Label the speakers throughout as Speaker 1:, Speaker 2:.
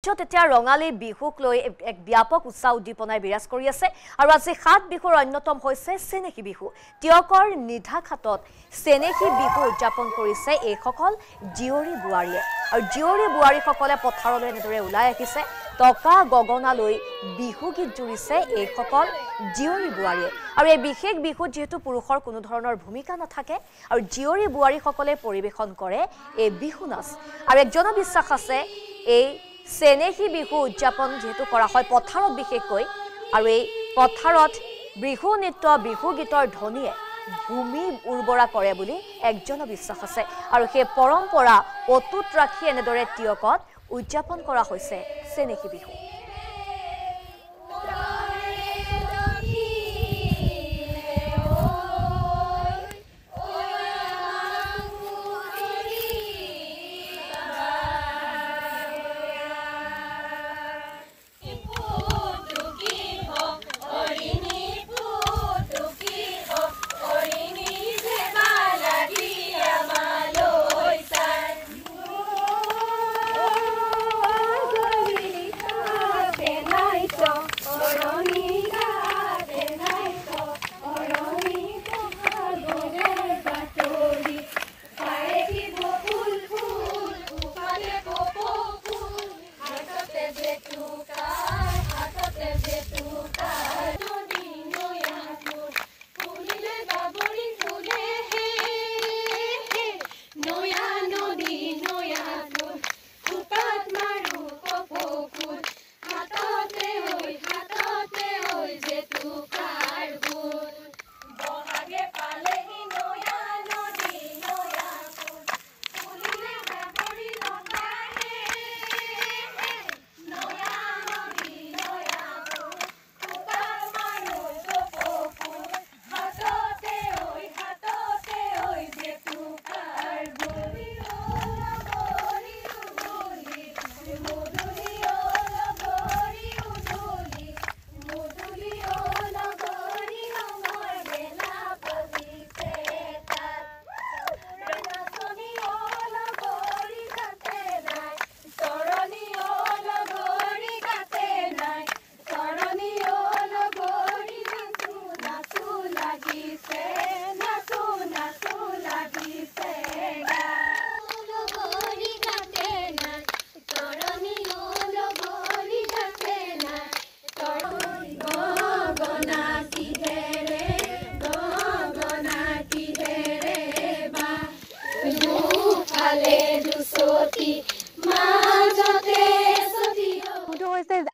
Speaker 1: তেতিয়া ৰঙালী বিহুক লৈ এক ব্যাপক উৎসাহ উদ্দীপনাই বিৰাজ কৰি আছে আৰু আজি সাত বিহুৰ অন্যতম হৈছে চেনেহী বিহু তিয়কৰ নিধাঘাটত চেনেহী বিহু উদযাপন কৰিছে এইসকল জিয়ৰী বুৱাৰীয়ে আৰু জিয়ৰী বুৱাৰীসকলে পথাৰলৈ এনেদৰে ওলাই আহিছে টকা গগনালৈ বিহু গীত জুৰিছে এইসকল জিয়ৰী বুৱাৰীয়ে আৰু এই বিশেষ বিহুত যেহেতু পুৰুষৰ কোনো ধৰণৰ ভূমিকা নাথাকে আৰু জিয়ৰী বুৱাৰীসকলে পৰিৱেশন কৰে এই বিহু নাচ আৰু এক জনবিশ্বাস আছে এই চেনেহী বিহু উদযাপন যেহেতু কৰা হয় পথাৰত বিশেষকৈ আৰু এই পথাৰত বিহু নৃত্য বিহু গীতৰ ধ্বনিয়ে ভূমি উৰ্বৰা কৰে বুলি এক জনবিশ্বাস আছে আৰু সেই পৰম্পৰা অটুট ৰাখি এনেদৰে তিয়কত উদযাপন কৰা হৈছে চেনেহী বিহু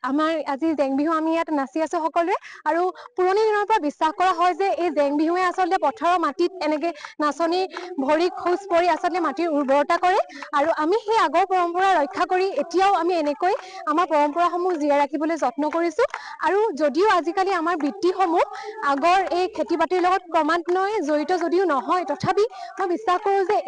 Speaker 2: আমাৰ আজি জেং বিহু আমি ইয়াত নাচি আছো সকলোৱে আৰু পুৰণি দিনৰ পৰা বিশ্বাস কৰা হয় যে এই জেং বিহুৱে আচলতে পথাৰৰ মাটিত এনেকে নাচনি ভৰি খোজ পৰি আচলতে মাটিৰ উৰ্বৰতা কৰে আৰু আমি সেই আগৰ পৰম্পৰা ৰক্ষা কৰি এতিয়াও আমি এনেকৈ আমাৰ পৰম্পৰাসমূহ জীয়াই ৰাখিবলৈ যত্ন কৰিছো আৰু যদিও আজিকালি আমাৰ বৃত্তিসমূহ আগৰ এই খেতি বাতিৰ লগত ক্ৰমান্বয়ে জড়িত যদিও নহয় তথাপি মই বিশ্বাস কৰোঁ যে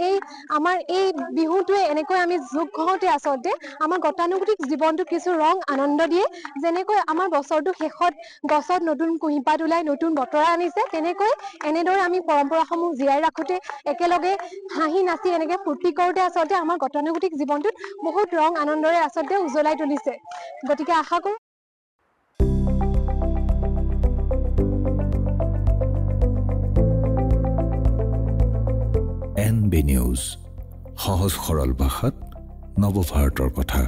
Speaker 2: আমাৰ এই বিহুটোৱে এনেকৈ আমি যোগ ঘহোঁতে আচলতে আমাৰ গতানুগতিক জীৱনটো কিছু ৰং আনন্দ দিয়ে যেনেকৈ আমাৰ বছৰটো শেষত গছত নতুন কুঁহিপাত ওলাই নতুন বতৰা আনিছে তেনেকৈ এনেদৰে আমি পৰম্পৰাসমূহ জীয়াই ৰাখোঁতে একেলগে হাঁহি নাচি এনেকৈ ফূৰ্তি কৰোঁতে আচলতে আমাৰ গতানুগতিক জীৱনটোত বহুত ৰং আনন্দৰে আচলতে উজ্বলাই তুলিছে গতিকে আশা কৰোঁ
Speaker 3: NB নিউজ সহজ সৰল ভাষাত নৱভাৰতৰ কথা